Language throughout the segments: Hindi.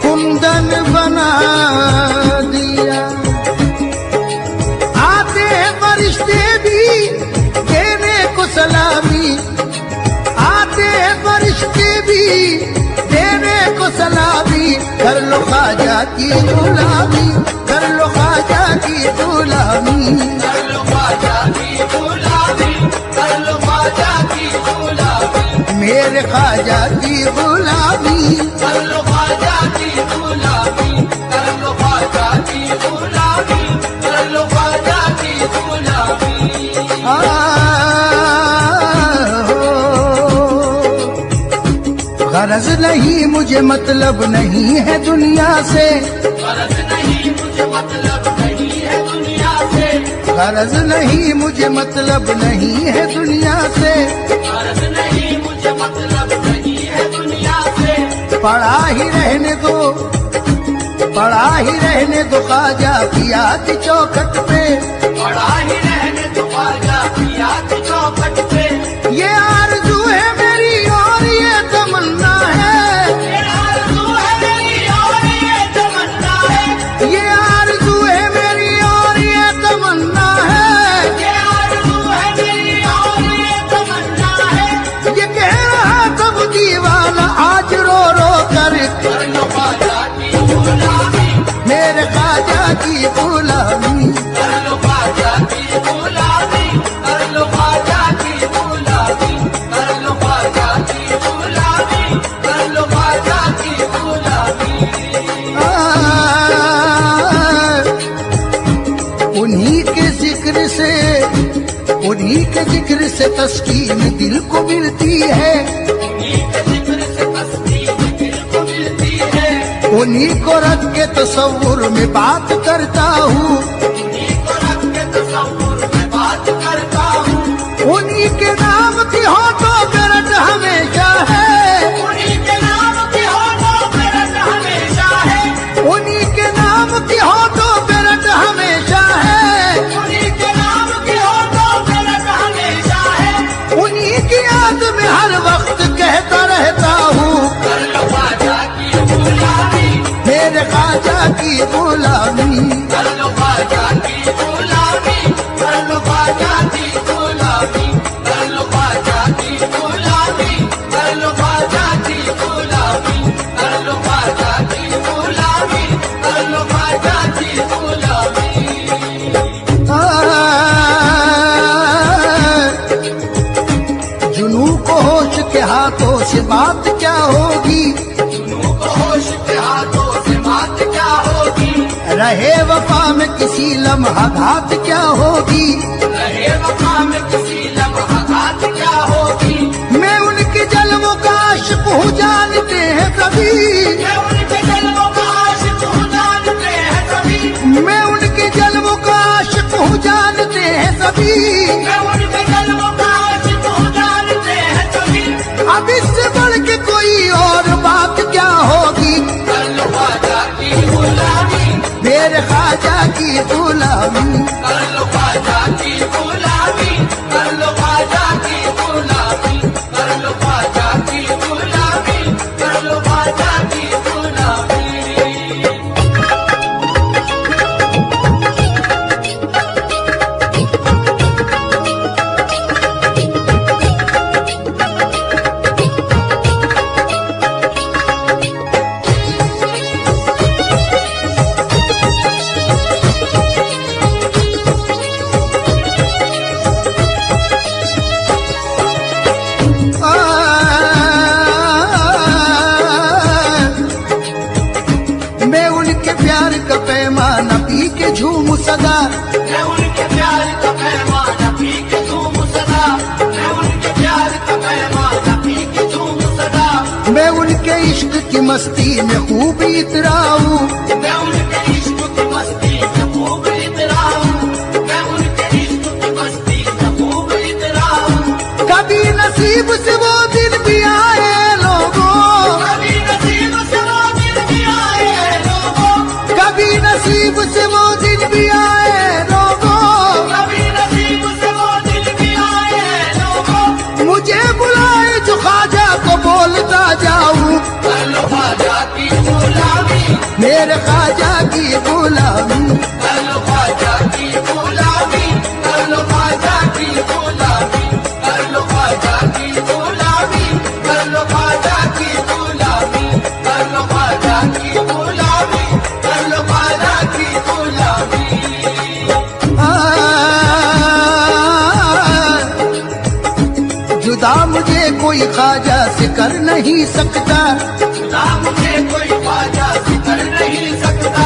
कुंदन बना दिया। आते हैं फरिश्ते भी देने को सलामी, आते हैं फरिश्ते भी देने को सलामी। कर लो ख्वाजा की गुलामी, कर लो ख्वाजा की गुलामी, कर लो ख्वाजा की गुलामी, कर लो ख्वाजा की गुलामी, मेरे ख्वाजा की गुलामी। कर लो ख्वाजा की गुलामी, कर लो ख्वाजा की गुलामी, कर लो ख्वाजा की गुलामी। गरज नहीं मुझे मतलब नहीं है दुनिया से, गरज नहीं मुझे मतलब नहीं है दुनिया से, गरज नहीं मुझे मतलब नहीं है दुनिया से। गरज नहीं मुझे मतलब नहीं है दुनिया से। पड़ा ही रहने दो, पड़ा ही रहने दो ख्वाजा पिया की चौखट पे, पड़ा ही रहने दो ख्वाजा पिया की चौखट पे। ये आरज़ू है मेरी और ये तमन्ना है, ये आरज़ू है मेरी और ये तमन्ना है, ये आरज़ू है मेरी और ये तमन्ना है। ये आरज़ू है मेरी और ये तमन्ना है। ये कह रहा तब दीवाना आज रो रो कर, कर लो ख्वाजा की गुलामी, मेरे ख्वाजा की गुलामी। कर लो ख्वाजा की गुलामी, कर लो ख्वाजा की गुलामी, कर लो ख्वाजा की गुलामी, कर लो ख्वाजा की गुलामी। उन्हीं के जिक्र से, उन्हीं के जिक्र से तस्कीन दिल को मिलती है, उन्हीं के जिक्र से तस्कीन दिल को मिलती है। उन्हीं को रख के तसव्वुर में बात करता हूँ, उन्हीं को रख के तसव्वुर में बात करता हूँ। उन्हीं के नाम की होठों पे रट हमेशा है, उन्हीं के नाम की होठों पे रट हमेशा है, उन्हीं के नाम की होठों पे रट हमेशा है, उन्हीं के नाम की होठों पे रट हमेशा है। उन्हीं की याद में हर वक्त कहता रहता हूँ, कर लो ख्वाजा की गुलामी, मेरे ख्वाजा की गुलामी। कर लो ख्वाजा की गुलामी, कर लो ख्वाजा की गुलामी, कर लो ख्वाजा की गुलामी, कर लो ख्वाजा की गुलामी, कर लो ख्वाजा की गुलामी, कर लो ख्वाजा की गुलामी। जुनू को होश के हाथों से बात क्या होगी, जुनू को होश के हाथों से बात क्या होगी, रहे वफा में किसी लम्हा घात क्या होगी। रहे वफा में किसी लम्हा घात क्या होगी। मैं उनके जलवों का आशिक हूँ जानते हैं सभी, मैं उनके जलवों का आशिक हूँ जानते हैं सभी, मैं उनके जलवों का आशिक हूँ जानते हैं सभी। मैं उनके जलवों का आशिक हूँ जानते हैं सभी। अब इससे बढ़ के कोई और बात क्या होगी, कर लो ख्वाजा की गुलामी, मेरे ख्वाजा की गुलामी। कर लो ख्वाजा की गुलामी, कर लो ख्वाजा की गुलामी, कर लो ख्वाजा की गुलामी, कर लो ख्वाजा की गुलामी। मैं उनके प्यार का पैमाना पी के झूम सदा, मैं उनके प्यार का पैमाना पी के झूम सदा, मैं उनके प्यार का पैमाना पी के झूम सदा। मैं उनके इश्क की मस्ती में खूब इतराऊं, मैं उनके इश्क की मस्ती में खूब इतराऊं, मैं उनके इश्क की मस्ती में खूब इतराऊं। कभी नसीब से वो दिन भी आए लोगों, कभी नसीब से वो दिन भी आए लोगों, कभी नसीब से वो दिन भी आए लोगों। कभी नसीब से वो दिन भी आए लोगों। मुझे बुलाए जो ख्वाजा को बोलता जाऊं, कर लो ख्वाजा की ख्वाजा की गुलामी, कर लो ख्वाजा की गुलामी, कर लो ख्वाजा की गुलामी। जुदा मुझे कोई ख्वाजा से कर नहीं सकता, जुदा मुझे कोई ख्वाजा से कर नहीं सकता,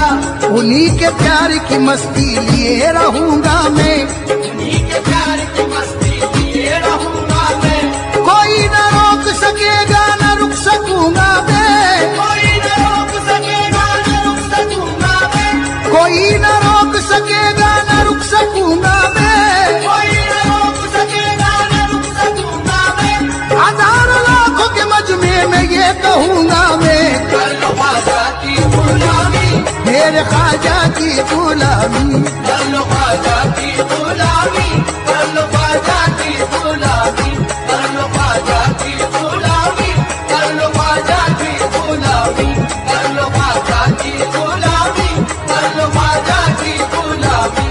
उन्हीं के प्यार की मस्ती लिए रहूंगा मैं, उन्हीं के प्यार की मस्ती लिए रहूंगा मैं। कोई न रोक सकेगा न रुक सकूंगा मैं, कोई न रोक सकेगा न रुक सकूंगा मैं, कोई न रोक सकेगा न रुक सकूंगा मैं, कोई न रोक सकेगा न रुक सकूंगा मैं। हजारों लाखों के मजमे में ये कहूंगा मैं, कर लो ख्वाजा की गुलामी, मेरे ख्वाजा की गुलामी। कर लो ख्वाजा की गुलामी, कर लो ख्वाजा की गुलामी, कर लो ख्वाजा की गुलामी, कर लो ख्वाजा की गुलामी, कर लो ख्वाजा की गुलामी, कर लो ख्वाजा की गुलामी।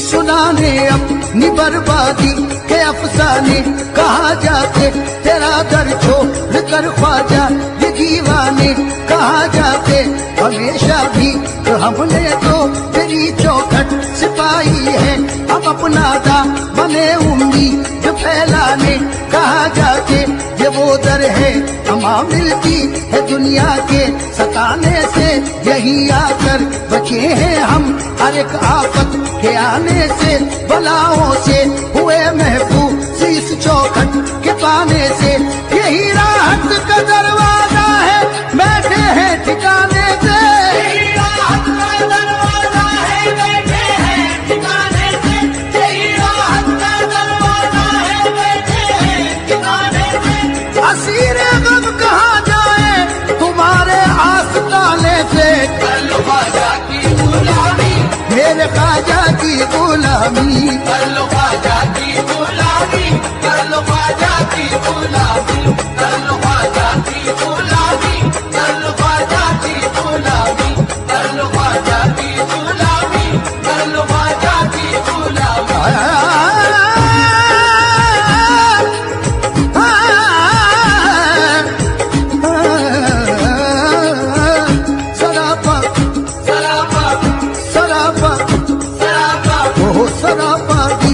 सुनाने अपनी बर्बादी के अफसाने, कहाँ जाते तेरा दर छोड़ कर ख्वाजा, ये दीवाने कहाँ जाते हमेशा भी, तो हमने तो तेरी चौखट सिपाही है, अब अपना दा बने उम्मीद फैलाने, कहाँ जाते ये वो दर है हमा मिलती है दुनिया के सताने से, यही आकर बचे हैं हम हर एक आफत के आने से, बलाओं से हुए महफूज इस चौखट के पाने से, यही राहत का दरवाजा है बैठे हैं ठिकाने से, यही राहत का दरवाजा है बैठे हैं ठिकाने से, यही राहत का दरवाजा है बैठे हैं ठिकाने से। असीरे गम कहाँ जाए तुम्हारे आस्ताने से, कर लो ख्वाजा की गुलामी, मेरे ख्वाजा की गुलामी। कर लो ख्वाजा की गुलामी, कर लो ख्वाजा की गुलामी, कर लो ख्वाजा की गुलामी, कर लो ख्वाजा की गुलामी, कर लो ख्वाजा की गुलामी, कर लो ख्वाजा की गुलामी। सरापा सरापा सरापा सरापा ओ सरापा दी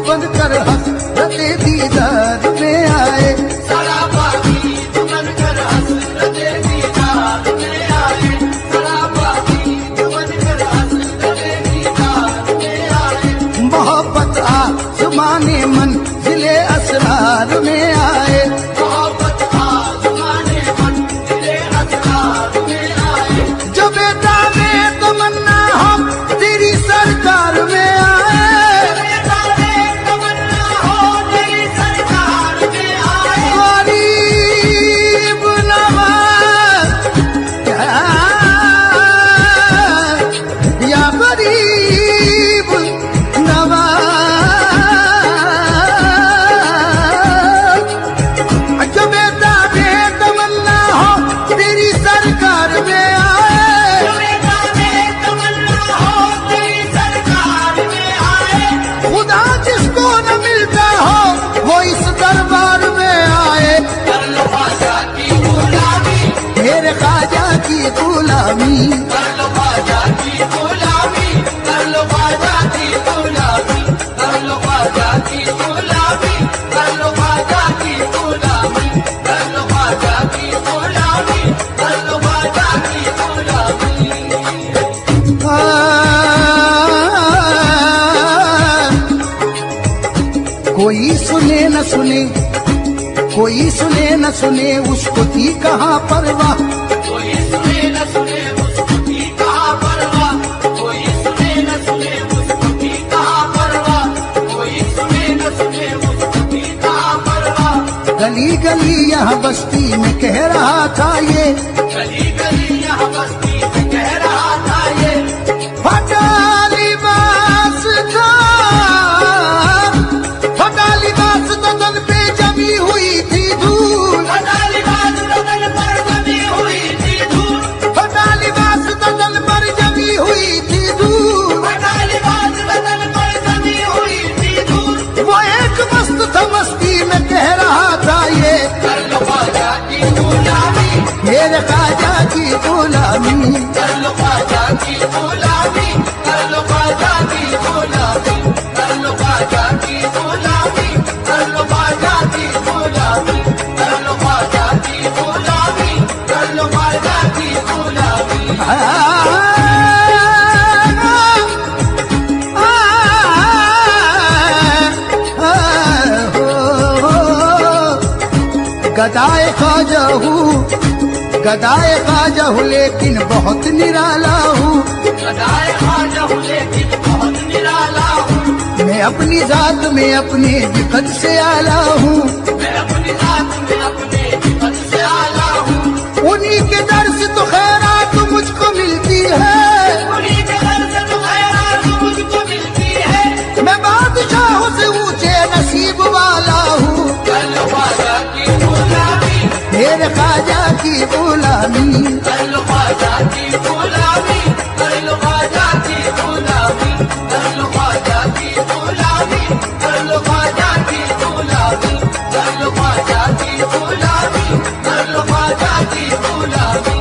बंद कर हसरते दीदार में आए, सरापा की दुमन कर हसरते दीदार में आए, सरापा की दुमन कर हसरते दीदार में आए। मोहब्बत आसमाने मंजिले असरार में आए, मोहब्बत आसमाने मंजिले असरार में आए। जो बेटा में तमन्ना हो तेरी सरकार में आए, बेटा ने तमन्ना हो तेरी सरकार में आए। गरीब नवाज या गरीब नवाज, जो बेटा में तमन्ना हो तेरी सरकार में आए, बेटा ने तमन्ना हो तेरी सरकार में आए। खुदा जिसको न मिलता हो वो इस दरबार में आए, कर लो ख्वाजा की गुलामी, मेरे ख्वाजा की गुलामी। कर लो ख्वाजा की गुलामी, कर लो ख्वाजा की गुलामी, कर लो ख्वाजा की गुलामी, कर लो ख्वाजा की गुलामी, कर लो ख्वाजा की गुलामी, कर लो ख्वाजा की गुलामी। कोई सुने न सुने, कोई सुने न सुने उसको थी कहाँ परवाह, कोई सुने न सुने उसको भी कहाँ परवाह, कोई सुने न सुने उसको भी कहाँ परवाह, कोई सुने न सुने उसको भी कहाँ परवाह। गली गली यहाँ बस्ती में कह रहा था ये, गली गली यहाँ बस्ती में कह रहा था ये, फटा लिबास था, फटा लिबास बदन पे जमी हुई थी धूल, फटा लिबास बदन पर जमी हुई थी धूल, फटा लिबास गदाए ख्वाजा हूँ, गदाए ख्वाजा हूँ, लेकिन बहुत निराला हूँ। गदाए ख्वाजा हूँ लेकिन बहुत निराला हूँ। मैं अपनी जात में अपने विकट से आला हूँ। मैं अपनी जात में अपने विकट से आला हूँ। उन्हीं के दर से तो खैरात मुझको मिलती है। उन्हीं के दर से तो खैरात मुझको मिलती है। मैं बादशाहों से ऊंचे नसीब वाला हूँ। कर लो ख्वाजा की गुलामी, मेरे ख्वाजा की गुलामी। कर लो ख्वाजा की गुलामी, कर लो ख्वाजा की गुलामी, कर लो ख्वाजा की गुलामी, कर लो ख्वाजा की गुलामी, कर लो ख्वाजा की गुलामी, कर लो ख्वाजा की गुलामी।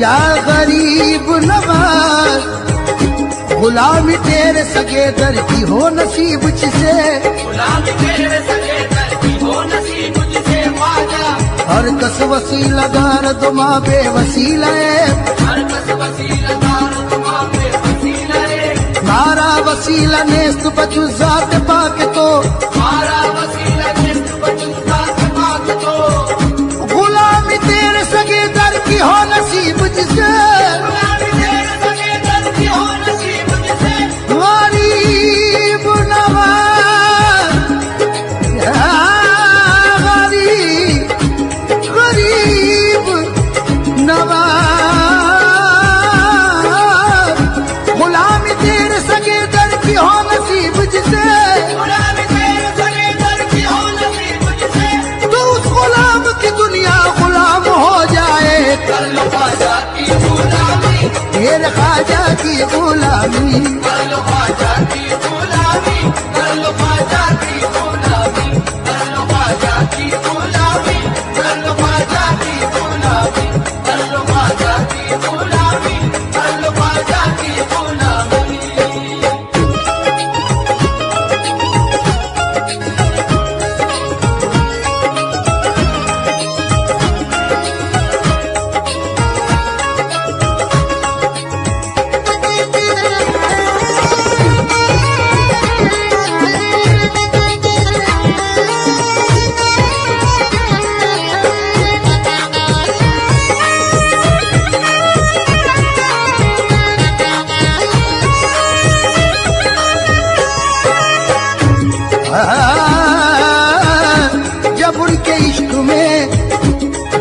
या गरीब नवाज, गुलामी तेरे सगे दर की हो नसीब जिसे। गुलामी तेरे सगे दर की हो नसीब जिसे ख्वाजा। हर कस वसीला दार दुमा बेवसीला है। हर कस वसीला दार दुमा बेवसीला है। मारा वसीला नेस्त बचु जात पाके तो। मारा वसीला नेस्त बचु जात पाके तो। गुलामी तेरे सगे दर की हो नसीब जिसे। गुलामी तेरे सगे दर की हो नसीब जिसे। गरीब नवाज, गरीब नवाज, गुलामी तेरे सगे दर की हो नसीब जिसे। गुलामी तेरे सगे दर की हो नसीब जिसे। तो उस गुलाम की दुनिया गुलाम हो जाए। कर लो ख्वाजा की गुलामी, मेरे ख्वाजा की गुलामी। कर लो ख्वाजा की गुलामी, कर लो ख्वाजा की गुलामी, कर लो ख्वाजा की गुलामी, कर लो ख्वाजा की गुलामी, कर लो ख्वाजा की गुलामी, कर लो ख्वाजा की गुलामी।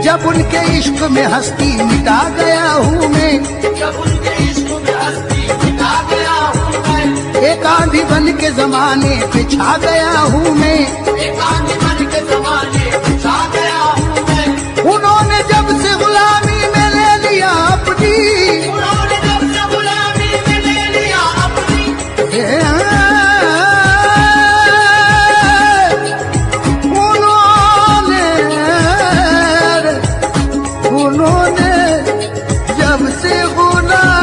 जब उनके इश्क में हस्ती मिटा गया हूँ मैं। जब उनके इश्क में हस्ती मिटा गया हूँ मैं। एक आंधी बन के जमाने पे छा गया हूँ मैं। एक आंधी बन के जमाने पे छा गया हूँ मैं। उन्होंने जब से गुलामी में ले लिया अपनी। उन्होंने जब से गुलामी में ले लिया अपनी। उन्होंने जब से गुलामी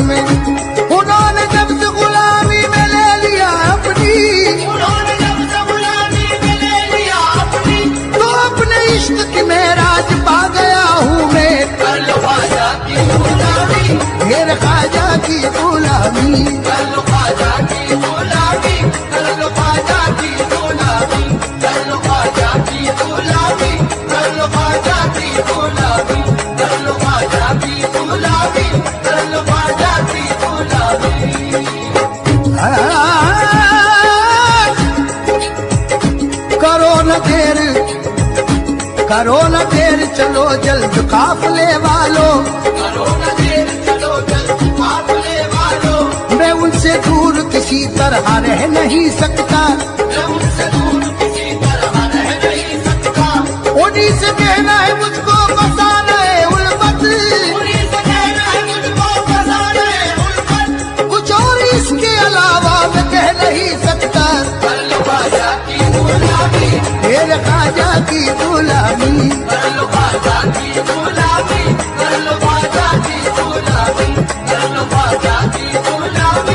में, उन्होंने जब से गुलामी में ले लिया अपनी। उन्होंने जब से गुलामी में ले लिया अपनी। तो अपने इश्क की मेराज पा गया हूँ मैं। कर लो ख्वाजा की गुलामी, मेरे ख्वाजा की गुलामी। कर लो ख्वाजा की गुलामी, कर लो ख्वाजा की गुलामी, कर लो ख्वाजा की गुलामी, कर लो ख्वाजा की गुलामी, कर लो ख्वाजा की गुलामी, कर लो ख्वाजा की गुलामी। करो न देर, करो न देर, चलो जल्द काफले वालों। करो न देर, चलो जल्द काफले वालों। मैं उनसे दूर किसी तरह रह नहीं सकता। मैं उनसे दूर किसी तरह रह नहीं सकता। उन्हीं से कहना है मुझको फसाना है उल्फत। उन्हीं से कहना है मुझको फसाना है उल्फत। कुछ और इसके अलावा मैं कह नहीं सकता। कर लो ख्वाजा की गुलामी, मेरे ख्वाजा की गुलामी। कर लो ख्वाजा की गुलामी, कर लो ख्वाजा की गुलामी, कर लो ख्वाजा की गुलामी,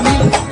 गुलामी